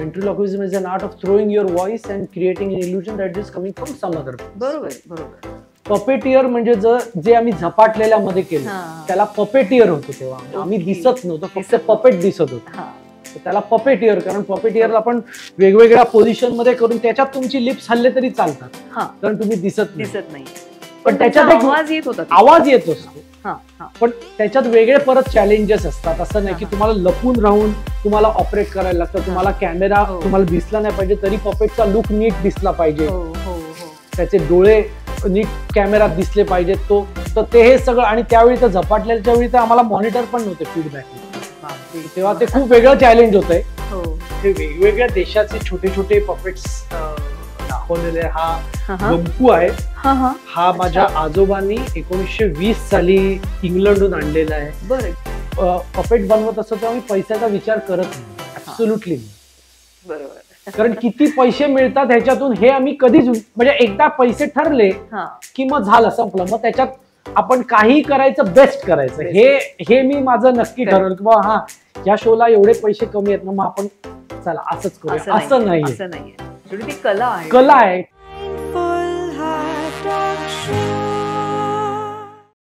Ventriloquism is an art of throwing your voice and creating an illusion that is coming from some other place. बरोबर. Puppeteer म्हणजे जे आम्ही झपाटलेल्या मध्ये केलं त्याला पपेटियर होतो तेव्हा आम्ही दिसत नव्हतो, फक्त पपेट दिसत होतो. त्याला पपेटियर, कारण पपेटियरला आपण वेगवेगळ्या पोझिशन मध्ये करून त्याच्यात तुमची लिप्स हल्ले तरी चालतात, कारण तुम्ही दिसत नाही. पण त्याच्यात आवाज येत होता, आवाज येत असतो. पण त्याच्यात वेगळे परत चॅलेंजेस असतात. असं नाही की तुम्हाला लपून राहून तुम्हाला ऑपरेट करायला लागतं. तुम्हाला कॅमेरा तुम्हाला दिसला नाही पाहिजे तरी पपेटचा लुक नीट दिसला पाहिजे, त्याचे डोळे नीट कॅमेरात दिसले पाहिजेत. तर ते हे सगळं. आणि त्यावेळी तर झपाटल्याच्या वेळी तर आम्हाला मॉनिटर पण नव्हते फीडबॅक, तेव्हा ते खूप वेगळं चॅलेंज होतंय. ते वेगवेगळ्या देशाचे छोटे छोटे पपेट्स दाखवलेले. हा गंपू आहे, हा माझ्या आजोबांनी 1920 साली इंग्लंडहून आणलेला आहे. पपेट बनवत असतो तेव्हा मी पैशाचा विचार करत नाही, ऍब्सोल्युटली नाही. बरोबर. कारण किती पैसे मिळतात ह्याच्यातून हे आम्ही कधीच, म्हणजे एकदा पैसे ठरले की मग झालं, संपलं. मग त्याच्यात आपण काही करायचं, बेस्ट करायचं, हे मी माझं नक्की ठरवलं की बाबा या शोला एवढे पैसे कमी आहेत ना, मग आपण चला असंच करूया. असं नाहीये. ती कला आहे.